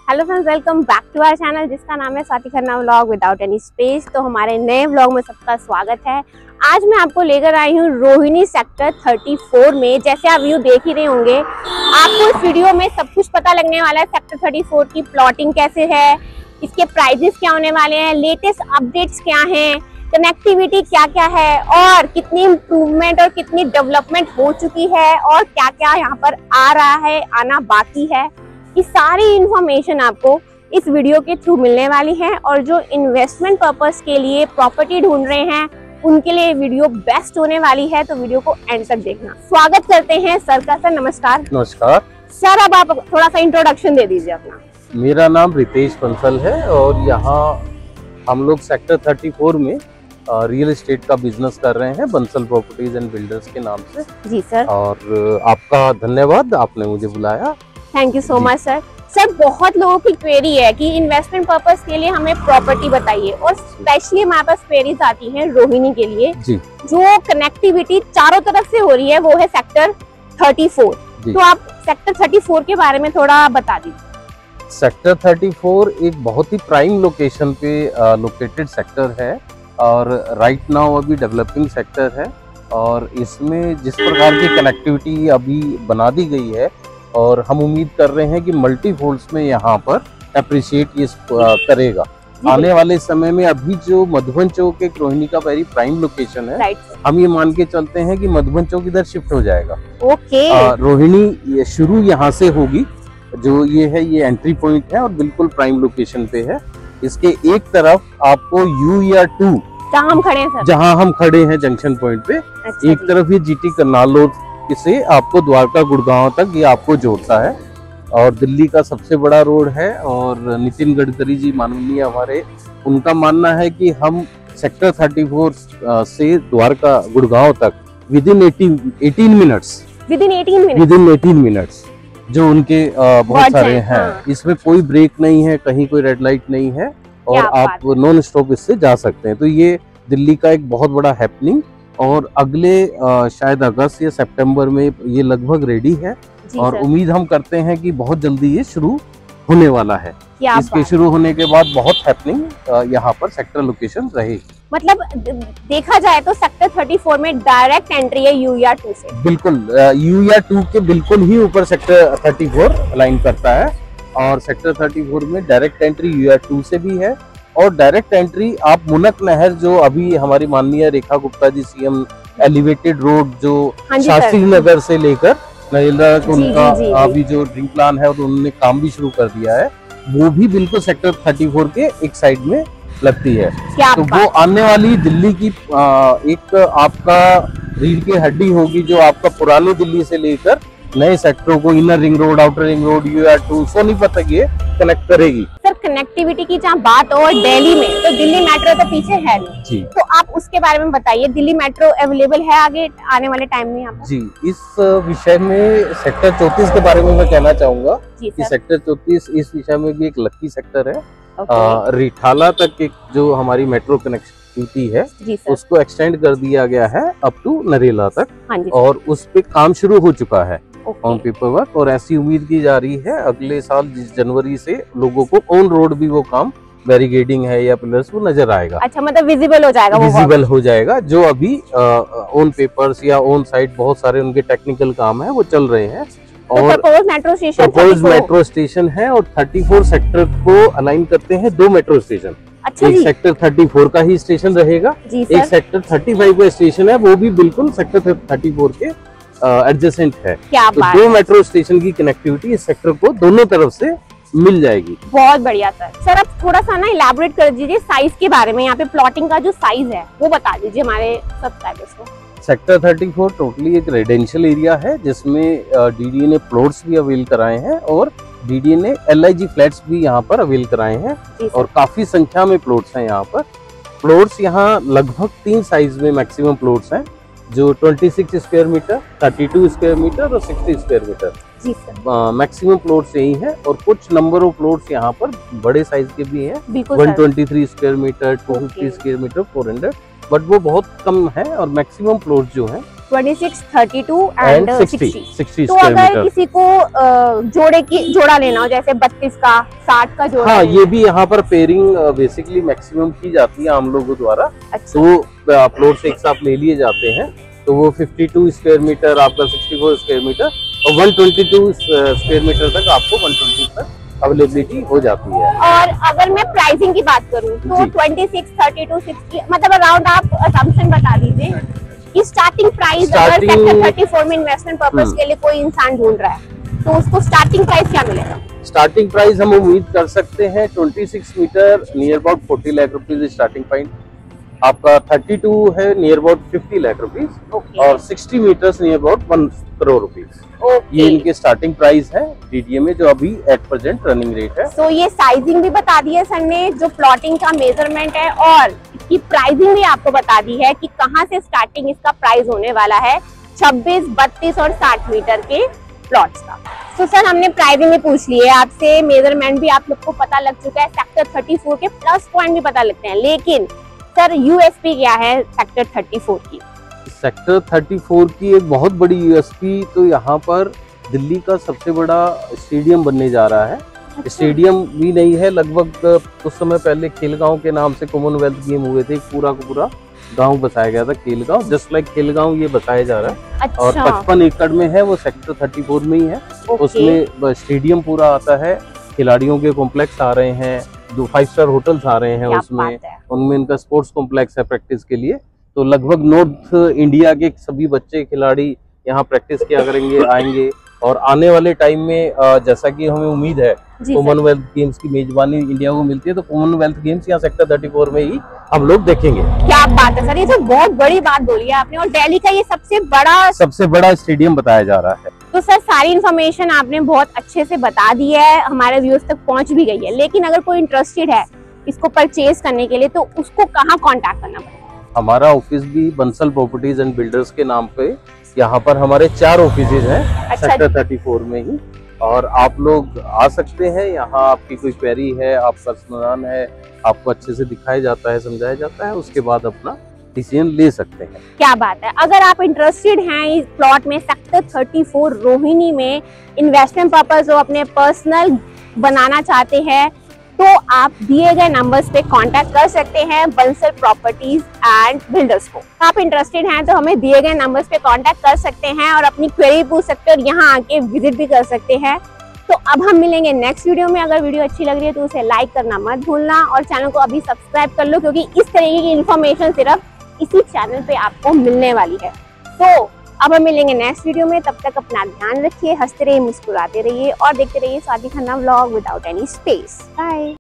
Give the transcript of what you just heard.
Hello friends, welcome back to our channel जिसका नाम है Swati Khanna vlog without any space. तो हमारे नए व्लॉग में सबका स्वागत है। आज मैं आपको लेकर आई हूँ रोहिणी सेक्टर 34 में। जैसे आप व्यू देख ही रहे होंगे, आपको इस वीडियो में सब कुछ पता लगने वाला है। सेक्टर 34 की प्लॉटिंग कैसे है, इसके प्राइजेस क्या होने वाले हैं, लेटेस्ट अपडेट्स क्या हैं, कनेक्टिविटी क्या क्या है और कितनी इम्प्रूवमेंट और कितनी डेवलपमेंट हो चुकी है और क्या क्या यहाँ पर आ रहा है, आना बाकी है। ये सारी इंफॉर्मेशन आपको इस वीडियो के थ्रू मिलने वाली है। और जो इन्वेस्टमेंट पर्पस के लिए प्रॉपर्टी ढूंढ रहे हैं उनके लिए वीडियो बेस्ट होने वाली है, तो वीडियो को एंड तक देखना। स्वागत करते हैं सर का। सर नमस्कार। नमस्कार सर, अब आप थोड़ा सा इंट्रोडक्शन दे दीजिए अपना। मेरा नाम रितेश बंसल है और यहाँ हम लोग सेक्टर 34 में रियल एस्टेट का बिजनेस कर रहे हैं, बंसल प्रॉपर्टीज एंड बिल्डर्स के नाम से। जी सर। और आपका धन्यवाद, आपने मुझे बुलाया। Thank you so much sir. Sir, बहुत लोगों की क्वेरी है कि इन्वेस्टमेंट पर्पस के लिए हमें प्रॉपर्टी बताइए, और स्पेशली हमारे पास क्वेरीज आती हैं रोहिणी के लिए जी। जो कनेक्टिविटी चारों तरफ से हो रही है वो है सेक्टर 34। तो आप सेक्टर 34 के बारे में थोड़ा बता दीजिए। सेक्टर 34 एक बहुत ही प्राइम लोकेशन पे लोकेटेड सेक्टर है और राइट नाउ अभी डेवलपिंग सेक्टर है। और इसमें जिस प्रकार की कनेक्टिविटी अभी बना दी गई है और हम उम्मीद कर रहे हैं कि मल्टी फोल्ड्स में यहाँ पर अप्रिशिएट ये करेगा आने वाले समय में। अभी जो मधुबन चौक एक रोहिणी का वेरी प्राइम लोकेशन है, हम ये मान के चलते हैं कि मधुबन चौक इधर शिफ्ट हो जाएगा। ओके। रोहिणी शुरू यहाँ से होगी, जो ये है ये एंट्री पॉइंट है और बिल्कुल प्राइम लोकेशन पे है। इसके एक तरफ आपको U या 2 जहाँ हम खड़े हैं सर, जहाँ हम खड़े हैं जंक्शन पॉइंट पे, एक तरफ ये GT करनाल रोड से आपको द्वारका गुड़गांव तक ये आपको जोड़ता है और दिल्ली का सबसे बड़ा रोड है। और नितिन गडकरी जी माननीय हमारे, उनका मानना है कि हम सेक्टर 34 से द्वारका गुड़गांव तक विदिन 18 मिनट्स जो उनके बहुत सारे हैं। हाँ। इसमें कोई ब्रेक नहीं है, कहीं कोई रेड लाइट नहीं है और आप नॉन स्टॉप इससे जा सकते हैं। तो ये दिल्ली का एक बहुत बड़ा हैपनिंग, और अगले शायद अगस्त या सितंबर में ये लगभग रेडी है और उम्मीद हम करते हैं कि बहुत जल्दी ये शुरू होने वाला है। इसके शुरू होने के बाद बहुत हैपनिंग यहाँ पर सेक्टर लोकेशन रहेगी। मतलब देखा जाए तो सेक्टर 34 में डायरेक्ट एंट्री है U या 2 से। बिल्कुल, U या 2 के बिल्कुल ही ऊपर सेक्टर 34 अलाइन करता है और सेक्टर 34 में डायरेक्ट एंट्री U या 2 से भी है। और डायरेक्ट एंट्री आप मुनक नहर, जो अभी हमारी माननीय Rekha Gupta ji CM elevated road जो शास्त्री नगर से लेकर नरेंद्र, उनका अभी जो ड्रीम प्लान है और उन्होंने काम भी शुरू कर दिया है, वो भी बिल्कुल सेक्टर 34 के एक साइड में लगती है। तो वो आने वाली दिल्ली की एक आपका रीढ़ की हड्डी होगी, जो आपका पुरानी दिल्ली से लेकर नए सेक्टरों को inner ring road, outer ring road, U या 2 सोनीपत तक ये कनेक्ट करेगी। सर, कनेक्टिविटी की जहाँ बात हो दिल्ली में, तो दिल्ली मेट्रो तो पीछे है नहीं जी, तो आप उसके बारे में बताइए। दिल्ली मेट्रो अवेलेबल है आगे आने वाले टाइम में यहाँ पर? जी, इस विषय में सेक्टर 34 के बारे में मैं कहना चाहूंगा कि सेक्टर 34 इस विषय में भी एक लकी सेक्टर है। रिठाला तक एक जो हमारी मेट्रो कनेक्टिविटी है उसको एक्सटेंड कर दिया गया है अप टू नरेला तक और उस पे काम शुरू हो चुका है ऑन पेपर वर्क। और ऐसी उम्मीद की जा रही है अगले साल जनवरी से लोगों को ऑन रोड भी वो काम बैरिकेडिंग है या पिलर्स वो नजर आएगा। अच्छा, मतलब विजिबल हो जाएगा, विजिबल हो जाएगा। जो अभी ऑन पेपर्स या ऑन साइट बहुत सारे उनके टेक्निकल काम है वो चल रहे हैं। और प्रपोज मेट्रो स्टेशन है और 34 सेक्टर को अलाइन करते हैं 2 मेट्रो स्टेशन। अच्छा, एक सेक्टर 34 का ही स्टेशन रहेगा, एक सेक्टर 35 का स्टेशन है, वो भी बिल्कुल सेक्टर 34 के एडजेसेंट है। तो 2 मेट्रो स्टेशन की कनेक्टिविटी इस सेक्टर को दोनों तरफ से मिल जाएगी। बहुत बढ़िया सर। सर, अब थोड़ा सा ना इलैबोरेट कर दीजिए साइज के बारे में। यहाँ पे प्लॉटिंग का जो साइज है वो बता दीजिए हमारे सब्सक्राइबर्स को। सेक्टर 34 टोटली एक रेजिडेंशियल एरिया है जिसमें DDA ने प्लॉट्स भी अवेल कराए हैं और DDA ने LIG फ्लैट्स भी यहाँ पर अवेल कराए हैं और काफी संख्या में प्लॉट्स हैं यहाँ पर। प्लॉट्स यहाँ लगभग 3 साइज में मैक्सिमम प्लॉट्स हैं, जो 26 स्क्वायर मीटर, 32 स्क्वायर मीटर और 60 स्क्वायर मीटर मैक्सिमम प्लॉट्स यही है। और कुछ नंबर ऑफ प्लॉट्स यहाँ पर बड़े साइज के भी हैं, 123 square metre, 250 square metre, 400, but वो बहुत कम है और मैक्सिमम प्लॉट्स जो हैं 26, 32 एंड 60। तो अगर किसी को जोड़ा लेना हो, जैसे 32 का 60 का जोड़ा, हाँ ये भी यहाँ पर पेयरिंग बेसिकली मैक्सिमम की जाती है हम लोगों द्वारा। अच्छा। तो प्लॉट से एक साथ ले लिए जाते हैं, तो वो 52 स्क्वायर मीटर आपका 64 स्क्वायर मीटर और 122 स्क्वायर मीटर तक आपको 120 तक अवेलेबिलिटी हो जाती है। और अगर मैं प्राइसिंग की बात करूं तो 26, 32, 60 मतलब अराउंड आप असम्पशन बता दीजिए कि स्टार्टिंग प्राइस अगर सेक्टर 34 में इन्वेस्टमेंट पर्पस के लिए कोई इंसान ढूंढ रहा है तो उसको स्टार्टिंग प्राइस क्या मिलेगा? स्टार्टिंग प्राइस हम उम्मीद कर सकते हैं 26 metre near about 40 lakh rupees starting point, आपका 32 है नियर अबाउट 50 लाख रुपीज और 60 metres near about 1 crore rupees. ये इनके स्टार्टिंग प्राइस है डीडीए में, जो अभी एट प्रेजेंट रनिंग रेट है। तो ये साइजिंग भी बता दी है सर ने, जो प्लॉटिंग का मेजरमेंट है, और इसकी प्राइसिंग भी आपको बता दी है कि कहाँ से स्टार्टिंग इसका प्राइस होने वाला है 26, 32 और 60 मीटर के प्लॉट्स का। तो सर हमने प्राइसिंग भी पूछ ली है आपसे, मेजरमेंट भी आप लोग को पता लग चुका है, सेक्टर 34 के प्लस पॉइंट भी पता लगते हैं, लेकिन सर यूएसपी क्या है सेक्टर 34 की? सेक्टर 34 की एक बहुत बड़ी यूएसपी तो यहाँ पर दिल्ली का सबसे बड़ा स्टेडियम बनने जा रहा है। अच्छा। स्टेडियम भी नहीं है, लगभग कुछ समय पहले खेलगांव के नाम से कॉमनवेल्थ गेम हुए थे, पूरा का पूरा गांव बसाया गया था खेलगांव, जस्ट लाइक खेलगांव ये बसाया जा रहा है। अच्छा। और 55 एकड़ में है, वो सेक्टर 34 में ही है। उसमें स्टेडियम पूरा आता है, खिलाड़ियों के कॉम्प्लेक्स आ रहे हैं, 2 5 स्टार होटल्स आ रहे हैं उसमें, उनमें इनका स्पोर्ट्स कॉम्प्लेक्स है प्रैक्टिस के लिए। तो लगभग नॉर्थ इंडिया के सभी बच्चे खिलाड़ी यहाँ प्रैक्टिस किया करेंगे, आएंगे। और आने वाले टाइम में जैसा कि हमें उम्मीद है कॉमनवेल्थ गेम्स की मेजबानी इंडिया को मिलती है, तो कॉमनवेल्थ गेम्स यहाँ सेक्टर 34 में ही हम लोग देखेंगे। क्या बात है सर, ये तो बहुत बड़ी बात बोली है आपने, और दिल्ली का ये सबसे बड़ा स्टेडियम बताया जा रहा है। तो सर सारी इन्फॉर्मेशन आपने बहुत अच्छे से बता दी है, हमारे व्यूअर्स तक पहुंच भी गई है, लेकिन अगर कोई इंटरेस्टेड है इसको परचेज करने के लिए तो उसको कहाँ कांटेक्ट करना पड़ेगा? हमारा ऑफिस भी बंसल प्रॉपर्टीज एंड बिल्डर्स के नाम पे यहाँ पर हमारे 4 ऑफिसेज हैं। अच्छा। सेक्टर 34 में ही, और आप लोग आ सकते हैं। यहाँ आपकी कोई क्वेरी है, आपका समाधान है, आपको अच्छे से दिखाया जाता है, समझाया जाता है, उसके बाद अपना डिसीजन ले सकते हैं। क्या बात है। अगर आप इंटरेस्टेड हैं इस प्लॉट में सेक्टर 34 रोहिणी में इन्वेस्टमेंट पर्पस हो, अपने पर्सनल बनाना चाहते हैं, तो आप दिए गए नंबर्स पे कांटेक्ट कर सकते हैं बंसल प्रॉपर्टीज एंड बिल्डर्स को। आप इंटरेस्टेड हैं तो हमें दिए गए नंबर्स पे कांटेक्ट कर सकते हैं और अपनी क्वेरी पूछ सकते हैं और यहाँ आके विजिट भी कर सकते हैं। तो अब हम मिलेंगे नेक्स्ट वीडियो में। अगर वीडियो अच्छी लग रही है तो उसे लाइक करना मत भूलना और चैनल को अभी सब्सक्राइब कर लो, क्योंकि इस तरीके की इन्फॉर्मेशन सिर्फ इसी चैनल पे आपको मिलने वाली है। तो अब हम मिलेंगे नेक्स्ट वीडियो में, तब तक अपना ध्यान रखिए, हंसते रहिए, मुस्कुराते रहिए और देखते रहिए Swati Khanna vlog without any space. Bye.